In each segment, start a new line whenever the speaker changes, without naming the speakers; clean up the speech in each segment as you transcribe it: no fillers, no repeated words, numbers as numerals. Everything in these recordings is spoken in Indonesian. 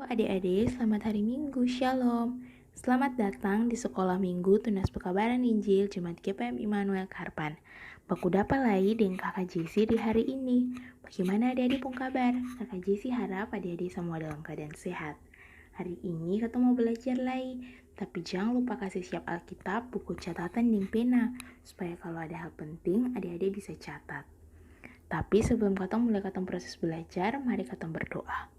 adik-adik, selamat hari Minggu, Shalom. Selamat datang di Sekolah Minggu Tunas Pekabaran Injil Jemaat GPM Immanuel Karpan. Baku dapat lagi dengan kakak Jesi di hari ini. Bagaimana adik-adik pun kabar? Kakak Jesi harap adik-adik semua dalam keadaan sehat. Hari ini kita mau belajar lagi, tapi jangan lupa kasih siap Alkitab, buku catatan, dan pena, supaya kalau ada hal penting, adik-adik bisa catat. Tapi sebelum kita mulai proses belajar, mari kita berdoa.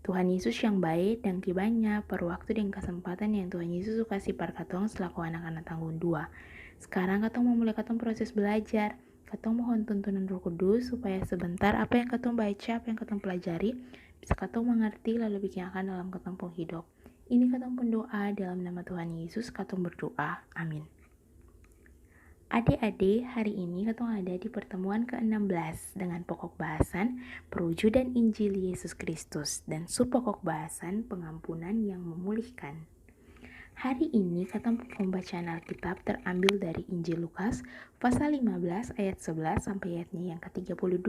Tuhan Yesus yang baik dan banyak per waktu dan kesempatan yang Tuhan Yesus kasih par katong selaku anak-anak tanggung 2. Sekarang katong mau mulai proses belajar. Katong mohon tuntunan Roh Kudus supaya sebentar apa yang katong baca, apa yang katong pelajari bisa katong mengerti lalu bikin akan dalam katong hidup. Ini katong doa dalam nama Tuhan Yesus katong berdoa. Amin. Adik-adik, hari ini katong ada di pertemuan ke-16 dengan pokok bahasan perwujudan Injil Yesus Kristus dan subpokok bahasan pengampunan yang memulihkan. Hari ini katong pembacaan Alkitab terambil dari Injil Lukas pasal 15 ayat 11 sampai ayatnya yang ke-32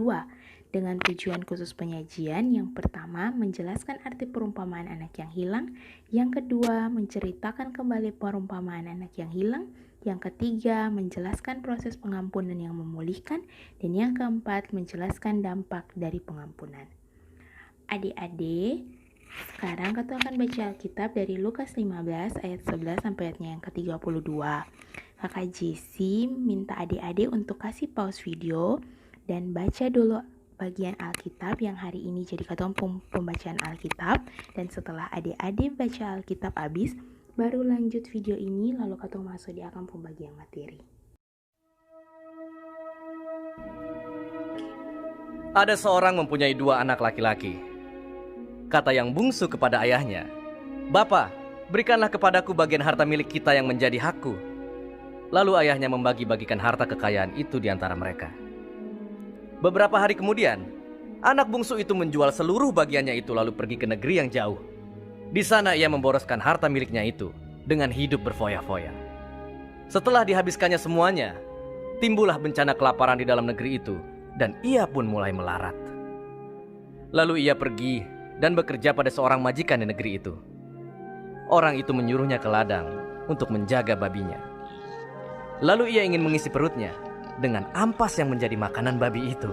dengan tujuan khusus penyajian. Yang pertama menjelaskan arti perumpamaan anak yang hilang, yang kedua menceritakan kembali perumpamaan anak yang hilang, yang ketiga menjelaskan proses pengampunan yang memulihkan, dan yang keempat menjelaskan dampak dari pengampunan. Adik-adik, sekarang kita akan baca Alkitab dari Lukas 15 ayat 11 sampai ayatnya yang ke-32. Kakak Jesi minta adik-adik untuk kasih pause video dan baca dulu bagian Alkitab yang hari ini jadi katong pembacaan Alkitab, dan setelah adik-adik baca Alkitab habis, baru lanjut video ini lalu katong masuk di akan pembagian materi.
Ada seorang mempunyai 2 anak laki-laki. Kata yang bungsu kepada ayahnya, "Bapa, berikanlah kepadaku bagian harta milik kita yang menjadi hakku." Lalu ayahnya membagi-bagikan harta kekayaan itu di antara mereka. Beberapa hari kemudian, anak bungsu itu menjual seluruh bagiannya itu lalu pergi ke negeri yang jauh. Di sana ia memboroskan harta miliknya itu dengan hidup berfoya-foya. Setelah dihabiskannya semuanya, timbullah bencana kelaparan di dalam negeri itu dan ia pun mulai melarat. Lalu ia pergi dan bekerja pada seorang majikan di negeri itu. Orang itu menyuruhnya ke ladang untuk menjaga babinya. Lalu ia ingin mengisi perutnya dengan ampas yang menjadi makanan babi itu,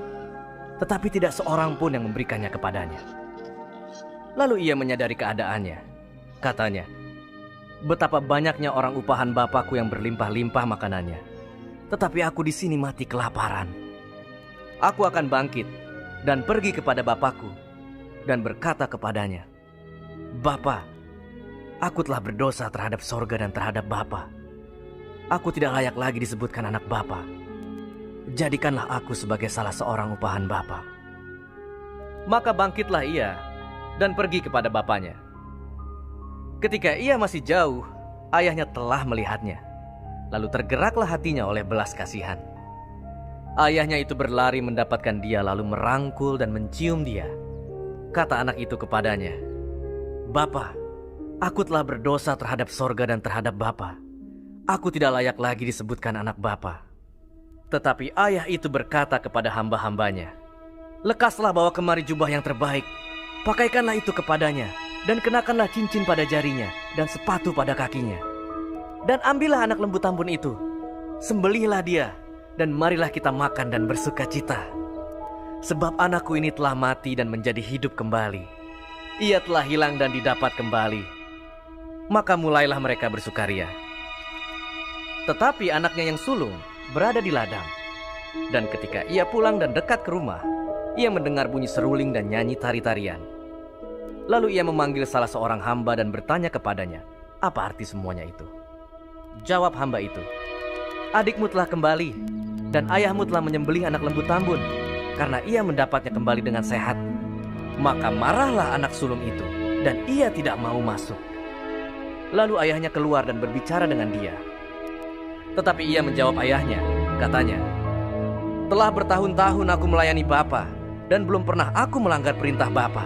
tetapi tidak seorang pun yang memberikannya kepadanya. Lalu ia menyadari keadaannya. Katanya, "Betapa banyaknya orang upahan bapakku yang berlimpah-limpah makanannya, tetapi aku di sini mati kelaparan. Aku akan bangkit dan pergi kepada bapakku dan berkata kepadanya, 'Bapa, aku telah berdosa terhadap sorga dan terhadap Bapa. Aku tidak layak lagi disebutkan anak Bapa. Jadikanlah aku sebagai salah seorang upahan Bapa.' Maka bangkitlah ia dan pergi kepada bapaknya. Ketika ia masih jauh, ayahnya telah melihatnya. Lalu tergeraklah hatinya oleh belas kasihan. Ayahnya itu berlari mendapatkan dia lalu merangkul dan mencium dia. Kata anak itu kepadanya, 'Bapa, aku telah berdosa terhadap sorga dan terhadap Bapa. Aku tidak layak lagi disebutkan anak Bapa.' Tetapi ayah itu berkata kepada hamba-hambanya, 'Lekaslah bawa kemari jubah yang terbaik, pakaikanlah itu kepadanya, dan kenakanlah cincin pada jarinya, dan sepatu pada kakinya. Dan ambillah anak lembu tambun itu, sembelihlah dia, dan marilah kita makan dan bersuka cita. Sebab anakku ini telah mati dan menjadi hidup kembali. Ia telah hilang dan didapat kembali.' Maka mulailah mereka bersukaria. Tetapi anaknya yang sulung berada di ladang. Dan ketika ia pulang dan dekat ke rumah, ia mendengar bunyi seruling dan nyanyi tari-tarian. Lalu ia memanggil salah seorang hamba dan bertanya kepadanya, apa arti semuanya itu. Jawab hamba itu, 'Adikmu telah kembali, dan ayahmu telah menyembelih anak lembu tambun, karena ia mendapatnya kembali dengan sehat.' Maka marahlah anak sulung itu, dan ia tidak mau masuk. Lalu ayahnya keluar dan berbicara dengan dia. Tetapi ia menjawab ayahnya, katanya, 'Telah bertahun-tahun aku melayani Bapa, dan belum pernah aku melanggar perintah Bapa.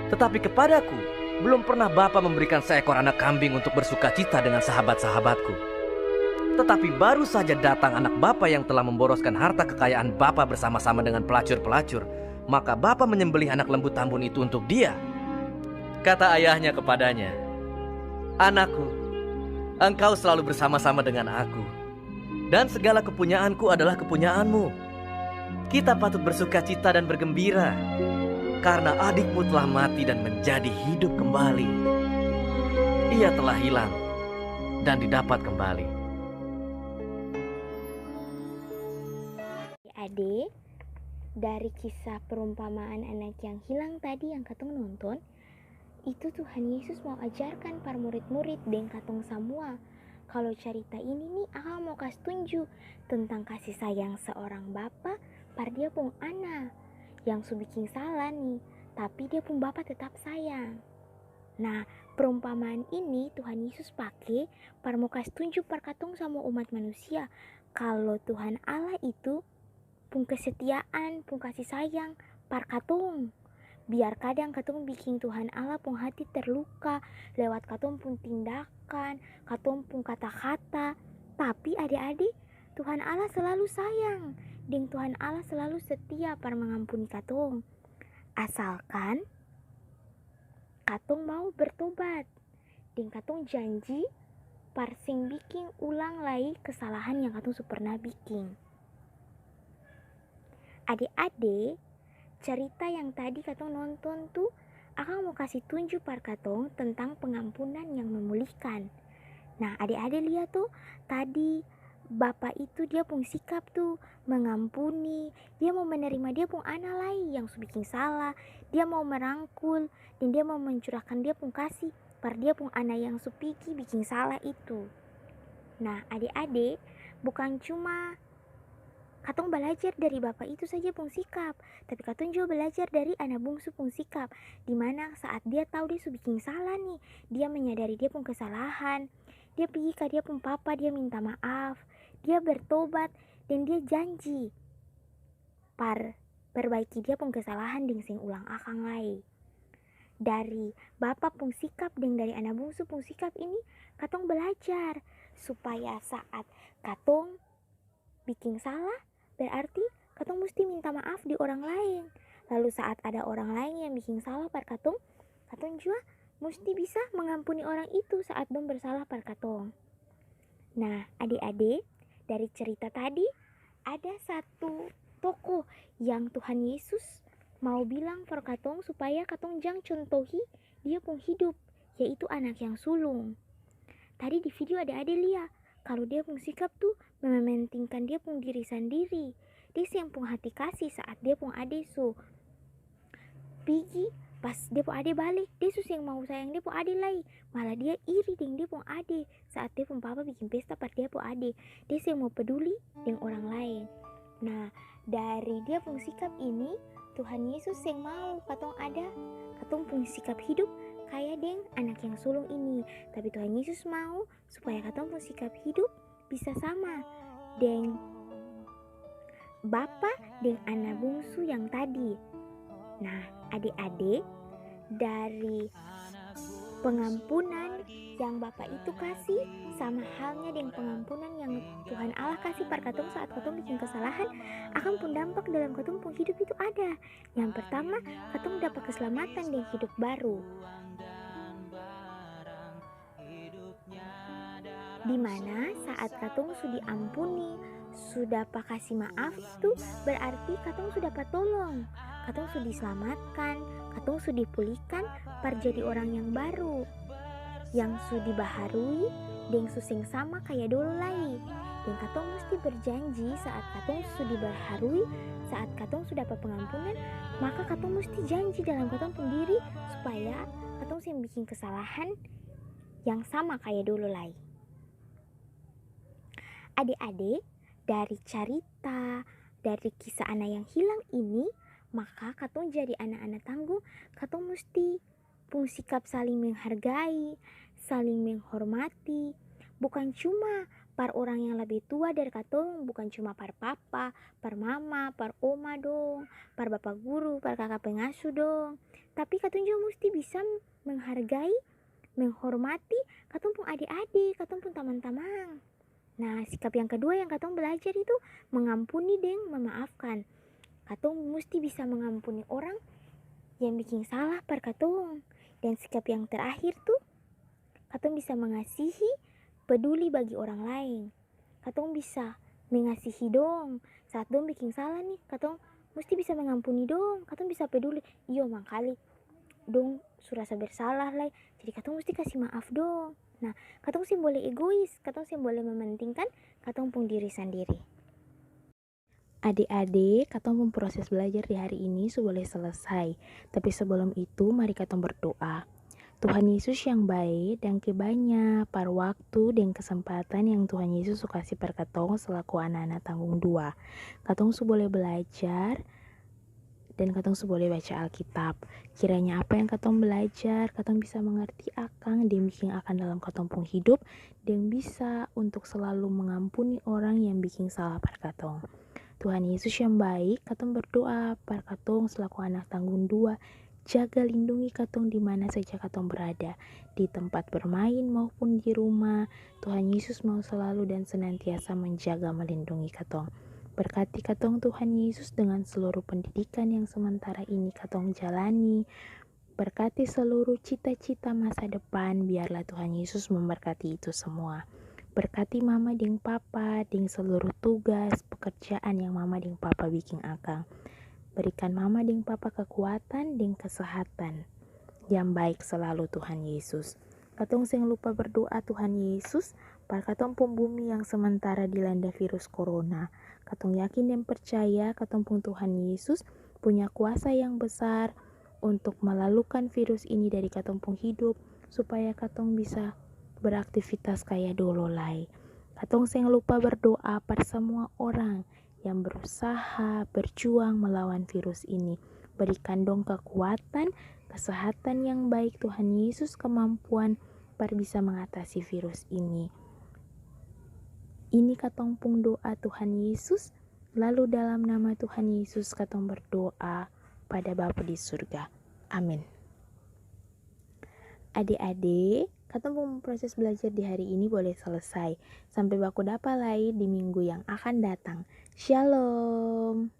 Tetapi kepadaku belum pernah Bapa memberikan seekor anak kambing untuk bersuka cita dengan sahabat-sahabatku. Tetapi baru saja datang anak Bapa yang telah memboroskan harta kekayaan Bapa bersama-sama dengan pelacur-pelacur, maka Bapa menyembelih anak lembu tambun itu untuk dia.' Kata ayahnya kepadanya, "Anakku, engkau selalu bersama-sama dengan aku, dan segala kepunyaanku adalah kepunyaanmu. Kita patut bersuka cita dan bergembira, karena adikmu telah mati dan menjadi hidup kembali. Ia telah hilang dan didapat kembali."
Adik, dari kisah perumpamaan anak yang hilang tadi yang katong nonton, itu Tuhan Yesus mau ajarkan para murid-murid dan katong semua. Kalau cerita ini nih, akang mau kasih tunjuk tentang kasih sayang seorang bapa par dia pun anak yang su bikin salah nih, tapi dia pun bapa tetap sayang. Nah, perumpamaan ini Tuhan Yesus pakai par mau kasih tunjuk par katong sama umat manusia kalau Tuhan Allah itu pun kesetiaan, pun kasih sayang par katong. Biar kadang katong bikin Tuhan Allah pun hati terluka lewat katong pun tindakan, katong pun kata-kata. Tapi adik-adik, Tuhan Allah selalu sayang, dan Tuhan Allah selalu setia par mengampuni katong. Asalkan katong mau bertobat, dan katong janji par sing bikin ulang lagi kesalahan yang katong pernah bikin. Adik-adik, cerita yang tadi katong nonton tuh, akang mau kasih tunjuk par katong tentang pengampunan yang memulihkan. Nah, adik-adik lihat tuh, tadi bapak itu dia pun sikap tuh mengampuni, dia mau menerima dia pun anak lain yang su bikin salah, dia mau merangkul dan dia mau mencurahkan dia pun kasih par dia pun anak yang su bikin salah itu. Nah, adik-adik, bukan cuma katong belajar dari bapak itu saja pun sikap, tapi katong juga belajar dari anak bungsu pun sikap, dimana saat dia tahu dia su bikin salah nih, dia menyadari dia pun kesalahan, dia pergi ke dia pun papa, dia minta maaf, dia bertobat, dan dia janji par perbaiki dia pun kesalahan dan sing ulang akang lagi. Dari bapak pun sikap dan dari anak bungsu pun sikap ini, katong belajar supaya saat katong bikin salah, berarti katong mesti minta maaf di orang lain. Lalu saat ada orang lain yang bikin salah par katong, katong juga mesti bisa mengampuni orang itu saat dong bersalah par katong. Nah, adik-adik, dari cerita tadi ada satu tokoh yang Tuhan Yesus mau bilang par katong supaya katong jangan contohi dia pun hidup, yaitu anak yang sulung. Tadi di video adik-adik lihat kalau dia pun sikap tuh mementingkan dia pun diri sendiri. Dia yang pun hati kasih saat dia pun adik su pergi, pas dia pun adik balik, dia su yang mau sayang dia pun adik lagi, malah dia iri dengan dia pun adik saat dia pun papa bikin pesta pas dia pun adik, dia yang mau peduli dengan orang lain. Nah, dari dia pun sikap ini Tuhan Yesus yang mau katong pun sikap hidup kayak deng anak yang sulung ini. Tapi Tuhan Yesus mau supaya katong pun sikap hidup bisa sama deng bapa deng anak bungsu yang tadi. Nah, adik-adik, dari pengampunan yang Bapak itu kasih sama halnya dengan pengampunan yang Tuhan Allah kasih par katong saat katong bikin kesalahan, akan pun dampak dalam katong pun hidup itu ada. Yang pertama, katong dapat keselamatan dan hidup baru. Dimana saat katong sudah diampuni, sudah kasih maaf itu berarti katong sudah dapat tolong, katong sudah diselamatkan, katong sudah dipulihkan par jadi orang yang baru, yang sudah dibaharui dan susing sama kayak dulu lagi. Dan katong mesti berjanji saat katong sudah dibaharui, saat katong sudah dapat pengampunan, maka katong mesti janji dalam katong sendiri supaya katong yang bikin kesalahan yang sama kayak dulu lagi. Adik-adik, dari cerita, dari kisah anak yang hilang ini, maka katong jadi anak-anak tangguh, katong mesti pun sikap saling menghargai, saling menghormati, bukan cuma par orang yang lebih tua dari katong, bukan cuma par papa, par mama, par oma dong, par bapak guru, par kakak pengasuh dong, tapi katong juga mesti bisa menghargai, menghormati katong pun adik-adik, katong pun teman-teman. Nah, sikap yang kedua yang katong belajar itu mengampuni dan memaafkan. Katong mesti bisa mengampuni orang yang bikin salah par katong, Dan sikap yang terakhir tuh, katong bisa mengasihi, peduli bagi orang lain. Katong bisa mengasihi dong. Saat dong bikin salah nih, katong mesti bisa mengampuni dong. Katong bisa peduli. Iyo mangkali dong surasa bersalah lah. Jadi katong mesti kasih maaf dong. Nah, katong sih boleh egois. Katong sih boleh mementingkan katong pun diri sendiri. Adik-adik, katong pun proses belajar di hari ini boleh selesai. Tapi sebelum itu, mari katong berdoa. Tuhan Yesus yang baik dan banyak par waktu dan kesempatan yang Tuhan Yesus kasih per katong selaku anak-anak tanggung 2. Katong boleh belajar dan katong boleh baca Alkitab. Kiranya apa yang katong belajar, katong bisa mengerti akang dan bikin akan dalam katong pun hidup dan bisa untuk selalu mengampuni orang yang bikin salah par katong. Tuhan Yesus yang baik, katong berdoa par katong selaku anak tanggung 2. Jaga lindungi katong di mana saja katong berada, di tempat bermain maupun di rumah. Tuhan Yesus mau selalu dan senantiasa menjaga melindungi katong. Berkati katong Tuhan Yesus dengan seluruh pendidikan yang sementara ini katong jalani. Berkati seluruh cita-cita masa depan, biarlah Tuhan Yesus memberkati itu semua. Berkati mama ding papa ding seluruh tugas pekerjaan yang mama ding papa bikin akang. Berikan mama ding papa kekuatan ding kesehatan yang baik selalu Tuhan Yesus. Katong sing lupa berdoa Tuhan Yesus, par katong pun bumi yang sementara dilanda virus corona. Katong yakin dan percaya katong pun Tuhan Yesus punya kuasa yang besar untuk melalukan virus ini dari katong pun hidup supaya katong bisa beraktivitas kayak dulu lagi. Katong sing lupa berdoa par semua orang yang berusaha berjuang melawan virus ini. Berikan dong kekuatan, kesehatan yang baik Tuhan Yesus, kemampuan par bisa mengatasi virus ini. Ini katong pun doa Tuhan Yesus, lalu dalam nama Tuhan Yesus katong berdoa pada Bapa di surga. Amin. Adik-adik, katong pun proses belajar di hari ini boleh selesai. Sampai baku dapat lagi di minggu yang akan datang. Shalom.